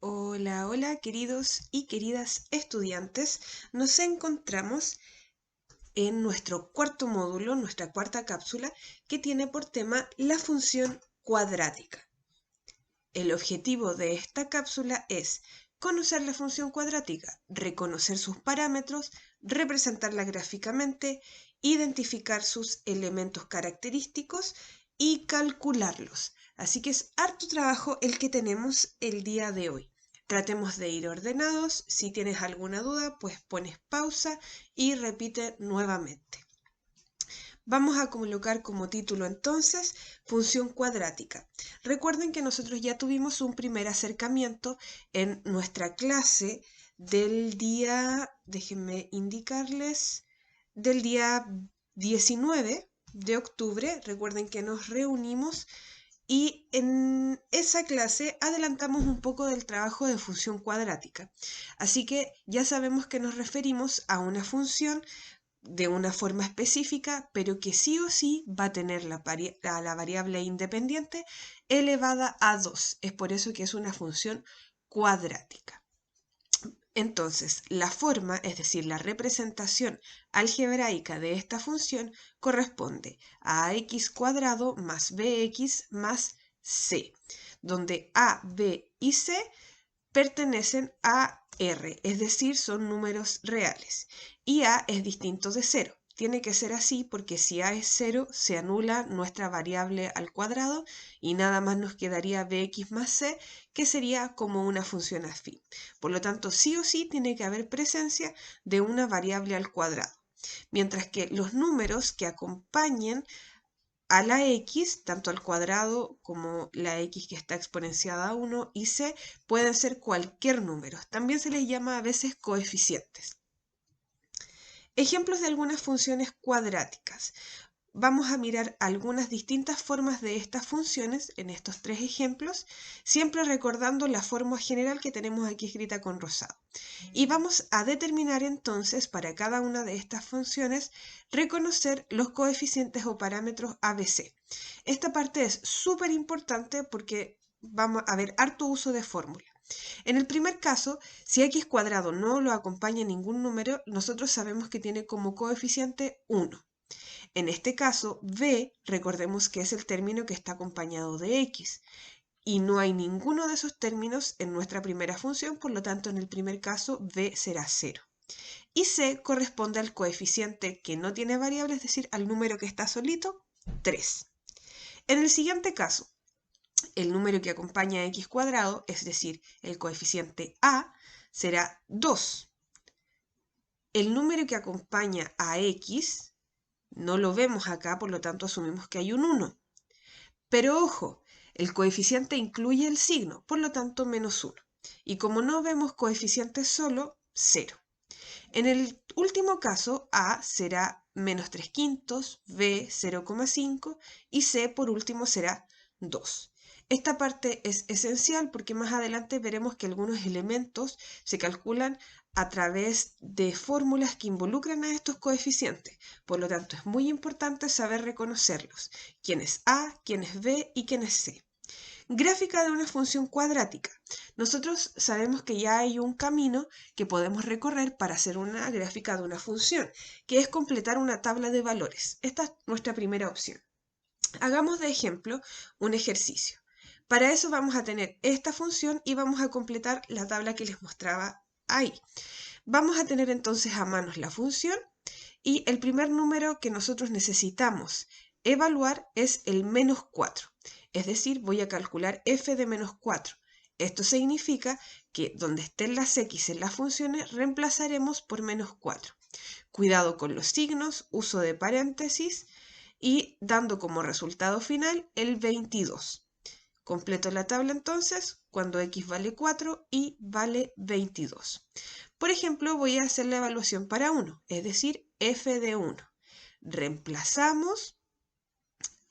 Hola, hola queridos y queridas estudiantes. Nos encontramos en nuestro cuarto módulo, nuestra cuarta cápsula, que tiene por tema la función cuadrática. El objetivo de esta cápsula es conocer la función cuadrática, reconocer sus parámetros, representarla gráficamente, identificar sus elementos característicos y calcularlos. Así que es harto trabajo el que tenemos el día de hoy. Tratemos de ir ordenados. Si tienes alguna duda, pues pones pausa y repite nuevamente. Vamos a colocar como título entonces función cuadrática. Recuerden que nosotros ya tuvimos un primer acercamiento en nuestra clase del día, déjenme indicarles, del día 19 de octubre. Recuerden que nos reunimos y en esa clase adelantamos un poco del trabajo de función cuadrática. Así que ya sabemos que nos referimos a una función de una forma específica, pero que sí o sí va a tener la variable independiente elevada a 2. Es por eso que es una función cuadrática. Entonces, la forma, es decir, la representación algebraica de esta función corresponde a ax cuadrado más bx más c, donde a, b y c pertenecen a R, es decir, son números reales. Y A es distinto de 0. Tiene que ser así porque si A es 0, se anula nuestra variable al cuadrado y nada más nos quedaría bx más c, que sería como una función afín. Por lo tanto, sí o sí tiene que haber presencia de una variable al cuadrado. Mientras que los números que acompañen a la x, tanto al cuadrado como la x que está exponenciada a 1 y c, pueden ser cualquier número. También se les llama a veces coeficientes. Ejemplos de algunas funciones cuadráticas. Vamos a mirar algunas distintas formas de estas funciones en estos tres ejemplos, siempre recordando la forma general que tenemos aquí escrita con rosado. Y vamos a determinar entonces para cada una de estas funciones reconocer los coeficientes o parámetros ABC. Esta parte es súper importante porque vamos a ver harto uso de fórmula. En el primer caso, si x cuadrado no lo acompaña ningún número, nosotros sabemos que tiene como coeficiente 1. En este caso, b, recordemos que es el término que está acompañado de x, y no hay ninguno de esos términos en nuestra primera función, por lo tanto, en el primer caso, b será 0. Y c corresponde al coeficiente que no tiene variable, es decir, al número que está solito, 3. En el siguiente caso, el número que acompaña a x cuadrado, es decir, el coeficiente a, será 2. El número que acompaña a x no lo vemos acá, por lo tanto asumimos que hay un 1. Pero ojo, el coeficiente incluye el signo, por lo tanto menos 1. Y como no vemos coeficientes solo, 0. En el último caso, a será menos 3 quintos, b 0,5 y c por último será 2. Esta parte es esencial porque más adelante veremos que algunos elementos se calculan a través de fórmulas que involucran a estos coeficientes. Por lo tanto, es muy importante saber reconocerlos. Quién es A, quién es B y quién es C. Gráfica de una función cuadrática. Nosotros sabemos que ya hay un camino que podemos recorrer para hacer una gráfica de una función, que es completar una tabla de valores. Esta es nuestra primera opción. Hagamos de ejemplo un ejercicio. Para eso vamos a tener esta función y vamos a completar la tabla que les mostraba ahí. Vamos a tener entonces a manos la función y el primer número que nosotros necesitamos evaluar es el menos 4. Es decir, voy a calcular f de menos 4. Esto significa que donde estén las x en las funciones reemplazaremos por menos 4. Cuidado con los signos, uso de paréntesis y dando como resultado final el 22. Completo la tabla entonces cuando x vale 4 y vale 22. Por ejemplo, voy a hacer la evaluación para 1, es decir, f de 1. Reemplazamos,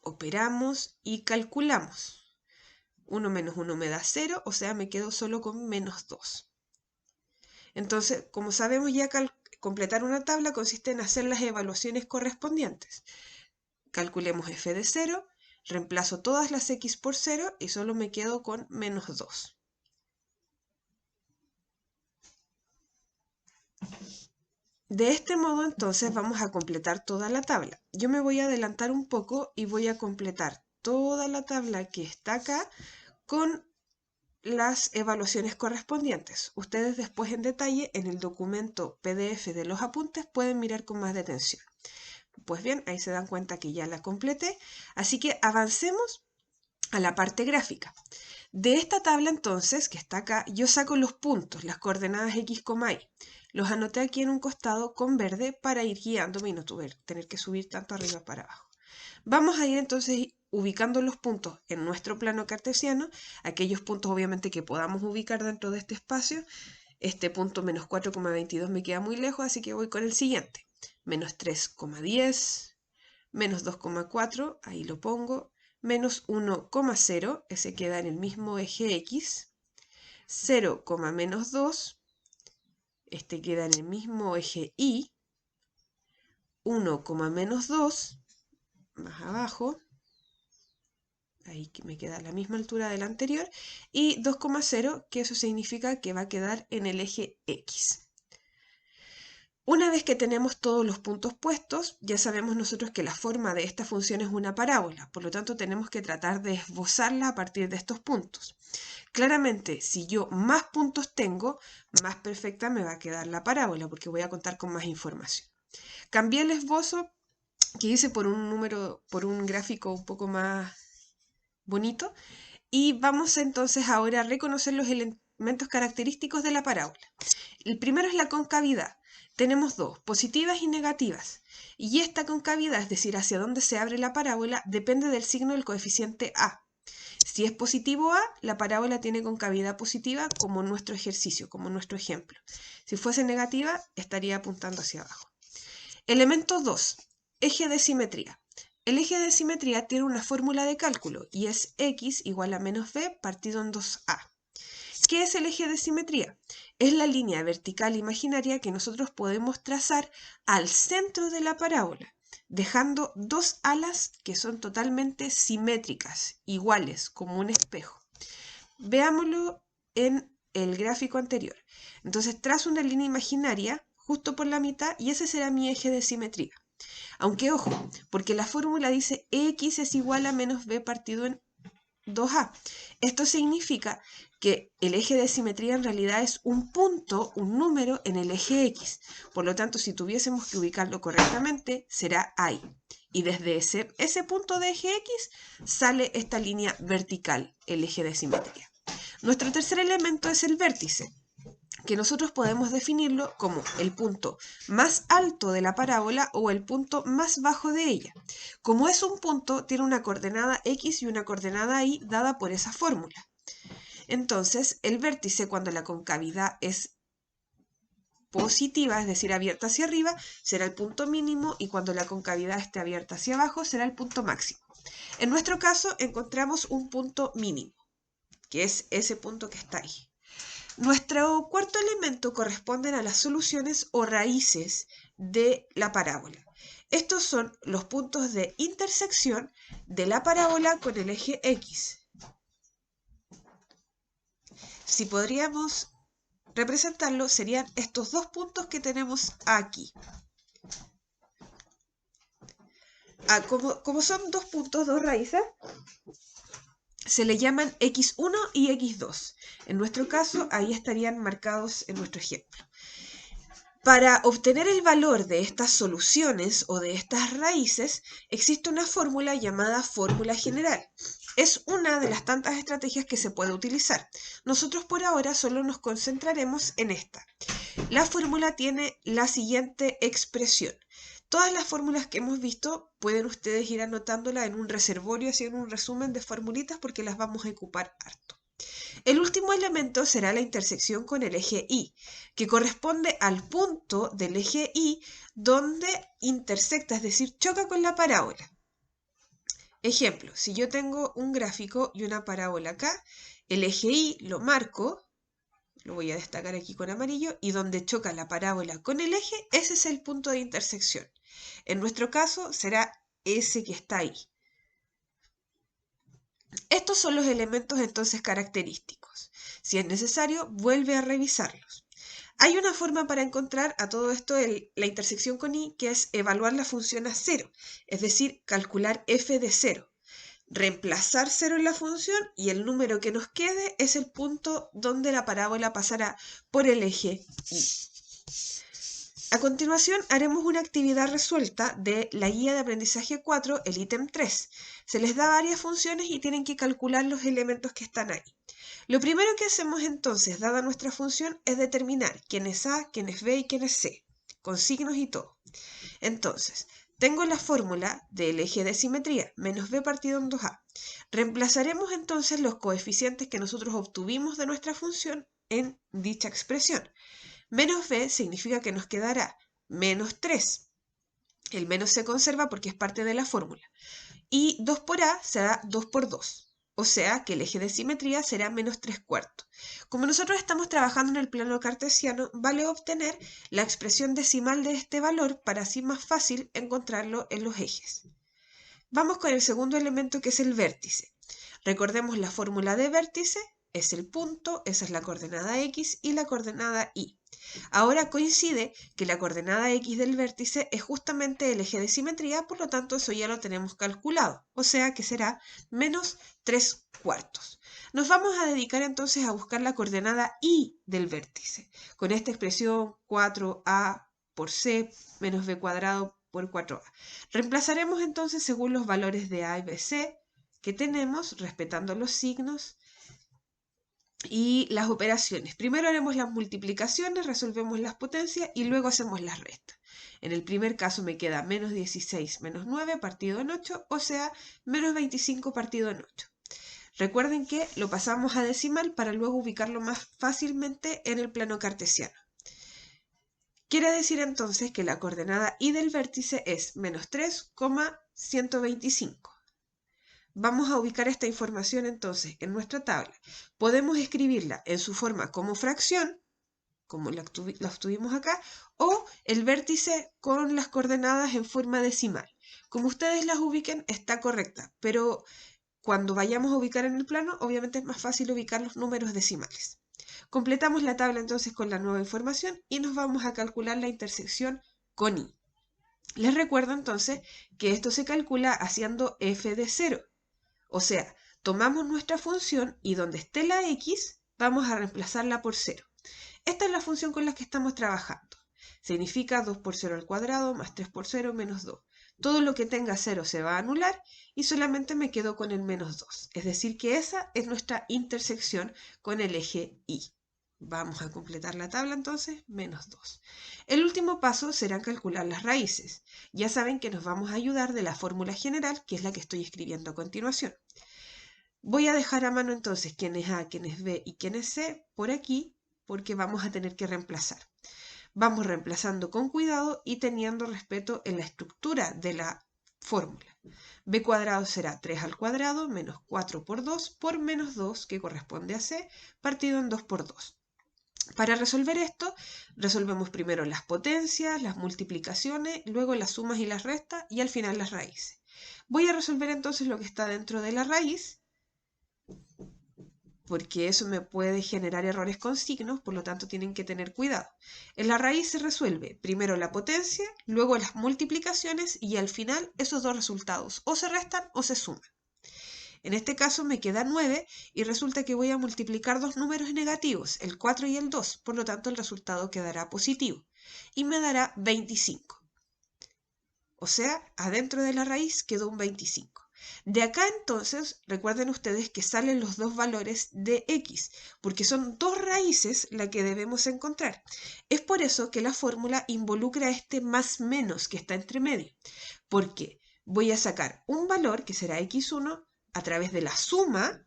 operamos y calculamos. 1 menos 1 me da 0, o sea, me quedo solo con menos 2. Entonces, como sabemos, ya completar una tabla consiste en hacer las evaluaciones correspondientes. Calculemos f de 0, reemplazo todas las x por 0 y solo me quedo con menos 2. De este modo entonces vamos a completar toda la tabla. Yo me voy a adelantar un poco y voy a completar toda la tabla que está acá con las evaluaciones correspondientes. Ustedes después en detalle en el documento PDF de los apuntes pueden mirar con más detención. Pues bien, ahí se dan cuenta que ya la completé, así que avancemos a la parte gráfica. De esta tabla entonces, que está acá, yo saco los puntos, las coordenadas x, y. Los anoté aquí en un costado con verde para ir guiándome y no tener que subir tanto arriba para abajo. Vamos a ir entonces ubicando los puntos en nuestro plano cartesiano, aquellos puntos obviamente que podamos ubicar dentro de este espacio. Este punto menos 4,22 me queda muy lejos, así que voy con el siguiente. Menos 3,10, menos 2,4, ahí lo pongo, menos 1,0, ese queda en el mismo eje X, 0, menos 2, este queda en el mismo eje Y, 1, menos 2, más abajo, ahí que me queda a la misma altura del anterior, y 2,0, que eso significa que va a quedar en el eje X. Una vez que tenemos todos los puntos puestos, ya sabemos nosotros que la forma de esta función es una parábola, por lo tanto tenemos que tratar de esbozarla a partir de estos puntos. Claramente, si yo más puntos tengo, más perfecta me va a quedar la parábola, porque voy a contar con más información. Cambié el esbozo que hice por un gráfico un poco más bonito, y vamos entonces ahora a reconocer los elementos característicos de la parábola. El primero es la concavidad. Tenemos dos, positivas y negativas. Y esta concavidad, es decir, hacia dónde se abre la parábola, depende del signo del coeficiente a. Si es positivo a, la parábola tiene concavidad positiva como nuestro ejercicio, como nuestro ejemplo. Si fuese negativa, estaría apuntando hacia abajo. Elemento 2, eje de simetría. El eje de simetría tiene una fórmula de cálculo y es x igual a menos b partido en 2a. ¿Qué es el eje de simetría? Es la línea vertical imaginaria que nosotros podemos trazar al centro de la parábola, dejando dos alas que son totalmente simétricas, iguales, como un espejo. Veámoslo en el gráfico anterior. Entonces trazo una línea imaginaria justo por la mitad y ese será mi eje de simetría. Aunque ojo, porque la fórmula dice x es igual a menos b partido en 2a. Esto significa que el eje de simetría en realidad es un punto, un número en el eje X. Por lo tanto, si tuviésemos que ubicarlo correctamente, será ahí. Y desde ese punto de eje X sale esta línea vertical, el eje de simetría. Nuestro tercer elemento es el vértice, que nosotros podemos definirlo como el punto más alto de la parábola o el punto más bajo de ella. Como es un punto, tiene una coordenada x y una coordenada y dada por esa fórmula. Entonces, el vértice, cuando la concavidad es positiva, es decir, abierta hacia arriba, será el punto mínimo, y cuando la concavidad esté abierta hacia abajo, será el punto máximo. En nuestro caso, encontramos un punto mínimo, que es ese punto que está ahí. Nuestro cuarto elemento corresponde a las soluciones o raíces de la parábola. Estos son los puntos de intersección de la parábola con el eje X. Si podríamos representarlo, serían estos dos puntos que tenemos aquí. Como son dos puntos, dos raíces, se le llaman x1 y x2. En nuestro caso, ahí estarían marcados en nuestro ejemplo. Para obtener el valor de estas soluciones o de estas raíces, existe una fórmula llamada fórmula general. Es una de las tantas estrategias que se puede utilizar. Nosotros por ahora solo nos concentraremos en esta. La fórmula tiene la siguiente expresión. Todas las fórmulas que hemos visto pueden ustedes ir anotándolas en un reservorio, haciendo un resumen de formulitas porque las vamos a ocupar harto. El último elemento será la intersección con el eje Y, que corresponde al punto del eje Y donde intersecta, es decir, choca con la parábola. Ejemplo, si yo tengo un gráfico y una parábola acá, el eje Y lo marco, lo voy a destacar aquí con amarillo, y donde choca la parábola con el eje, ese es el punto de intersección. En nuestro caso será ese que está ahí. Estos son los elementos entonces característicos. Si es necesario, vuelve a revisarlos. Hay una forma para encontrar a todo esto la intersección con y, que es evaluar la función a cero, es decir, calcular f de 0. Reemplazar 0 en la función y el número que nos quede es el punto donde la parábola pasará por el eje y. A continuación haremos una actividad resuelta de la guía de aprendizaje 4, el ítem 3. Se les da varias funciones y tienen que calcular los elementos que están ahí. Lo primero que hacemos entonces, dada nuestra función, es determinar quién es A, quién es B y quién es C, con signos y todo. Entonces, tengo la fórmula del eje de simetría, menos b partido en 2a. Reemplazaremos entonces los coeficientes que nosotros obtuvimos de nuestra función en dicha expresión. Menos b significa que nos quedará menos 3. El menos se conserva porque es parte de la fórmula. Y 2 por a será 2 por 2. O sea que el eje de simetría será menos 3/4. Como nosotros estamos trabajando en el plano cartesiano, vale obtener la expresión decimal de este valor para así más fácil encontrarlo en los ejes. Vamos con el segundo elemento, que es el vértice. Recordemos la fórmula de vértice, es el punto, esa es la coordenada x y la coordenada y. Ahora coincide que la coordenada x del vértice es justamente el eje de simetría, por lo tanto eso ya lo tenemos calculado, o sea que será menos 3/4. Nos vamos a dedicar entonces a buscar la coordenada y del vértice, con esta expresión 4a por c menos b cuadrado por 4a. Reemplazaremos entonces según los valores de a y b, c que tenemos, respetando los signos y las operaciones. Primero haremos las multiplicaciones, resolvemos las potencias y luego hacemos las restas. En el primer caso me queda menos 16 menos 9 partido en 8, o sea, menos 25 partido en 8. Recuerden que lo pasamos a decimal para luego ubicarlo más fácilmente en el plano cartesiano. Quiere decir entonces que la coordenada y del vértice es menos 3,125. Vamos a ubicar esta información entonces en nuestra tabla. Podemos escribirla en su forma como fracción, como la obtuvimos acá, o el vértice con las coordenadas en forma decimal. Como ustedes las ubiquen, está correcta, pero cuando vayamos a ubicar en el plano, obviamente es más fácil ubicar los números decimales. Completamos la tabla entonces con la nueva información y nos vamos a calcular la intersección con y. Les recuerdo entonces que esto se calcula haciendo f de 0. O sea, tomamos nuestra función y donde esté la x, vamos a reemplazarla por 0. Esta es la función con la que estamos trabajando. Significa 2 por 0 al cuadrado más 3 por 0 menos 2. Todo lo que tenga 0 se va a anular y solamente me quedo con el menos 2. Es decir, que esa es nuestra intersección con el eje y. Vamos a completar la tabla entonces, menos 2. El último paso será calcular las raíces. Ya saben que nos vamos a ayudar de la fórmula general, que es la que estoy escribiendo a continuación. Voy a dejar a mano entonces quién es A, quién es B y quién es C por aquí, porque vamos a tener que reemplazar. Vamos reemplazando con cuidado y teniendo respeto en la estructura de la fórmula. B cuadrado será 3 al cuadrado menos 4 por 2 por menos 2, que corresponde a C, partido en 2 por 2. Para resolver esto, resolvemos primero las potencias, las multiplicaciones, luego las sumas y las restas y al final las raíces. Voy a resolver entonces lo que está dentro de la raíz, porque eso me puede generar errores con signos, por lo tanto tienen que tener cuidado. En la raíz se resuelve primero la potencia, luego las multiplicaciones y al final esos dos resultados o se restan o se suman. En este caso me queda 9 y resulta que voy a multiplicar dos números negativos, el 4 y el 2, por lo tanto el resultado quedará positivo y me dará 25. O sea, adentro de la raíz quedó un 25. De acá entonces, recuerden ustedes que salen los dos valores de x, porque son dos raíces las que debemos encontrar. Es por eso que la fórmula involucra este más menos que está entre medio, porque voy a sacar un valor que será x1 a través de la suma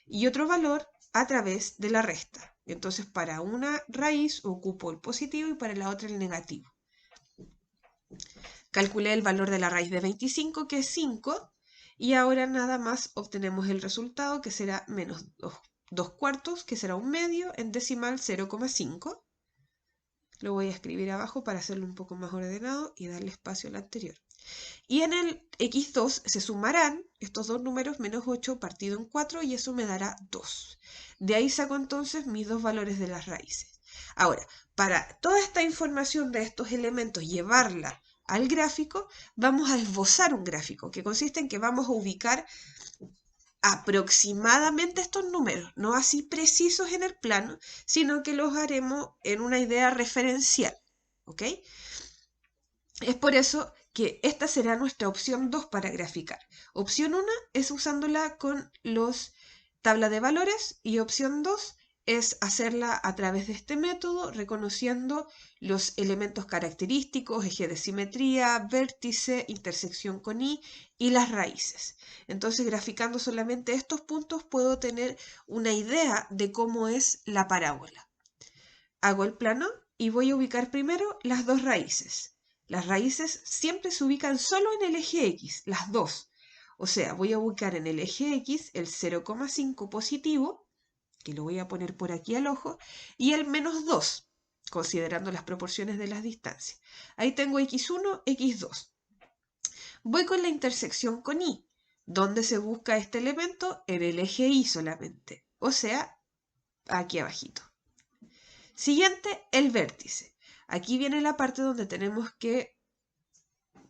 y otro valor a través de la resta. Entonces para una raíz ocupo el positivo y para la otra el negativo. Calculé el valor de la raíz de 25, que es 5, y ahora nada más obtenemos el resultado, que será menos 2 cuartos, que será un medio, en decimal 0,5. Lo voy a escribir abajo para hacerlo un poco más ordenado y darle espacio al anterior. Y en el x2 se sumarán estos dos números, menos 8 partido en 4, y eso me dará 2. De ahí saco entonces mis dos valores de las raíces. Ahora, para toda esta información de estos elementos, llevarla al gráfico, vamos a esbozar un gráfico, que consiste en que vamos a ubicar aproximadamente estos números, no así precisos en el plano, sino que los haremos en una idea referencial, ¿ok? Es por eso que esta será nuestra opción 2 para graficar. Opción 1 es usándola con los tabla de valores y opción 2 es hacerla a través de este método, reconociendo los elementos característicos, eje de simetría, vértice, intersección con y las raíces. Entonces, graficando solamente estos puntos, puedo tener una idea de cómo es la parábola. Hago el plano y voy a ubicar primero las dos raíces. Las raíces siempre se ubican solo en el eje X, las dos. O sea, voy a ubicar en el eje X el 0,5 positivo, que lo voy a poner por aquí al ojo, y el menos 2, considerando las proporciones de las distancias. Ahí tengo X1, X2. Voy con la intersección con Y. ¿Dónde se busca este elemento? En el eje Y solamente, o sea, aquí abajito. Siguiente, el vértice. Aquí viene la parte donde tenemos que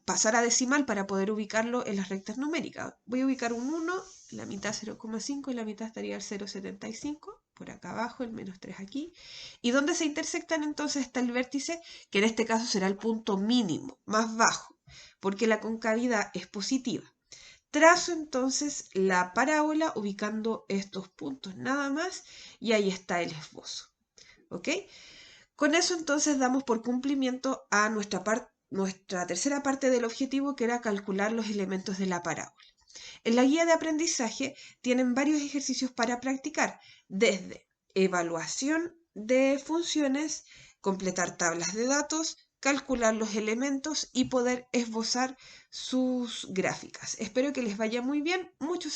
pasar a decimal para poder ubicarlo en las rectas numéricas. Voy a ubicar un 1, la mitad 0,5 y la mitad estaría el 0,75, por acá abajo, el menos 3 aquí. Y donde se intersectan entonces está el vértice, que en este caso será el punto mínimo, más bajo, porque la concavidad es positiva. Trazo entonces la parábola ubicando estos puntos nada más y ahí está el esbozo. ¿Ok? Con eso entonces damos por cumplimiento a nuestra tercera parte del objetivo, que era calcular los elementos de la parábola. En la guía de aprendizaje tienen varios ejercicios para practicar, desde evaluación de funciones, completar tablas de datos, calcular los elementos y poder esbozar sus gráficas. Espero que les vaya muy bien. Muchos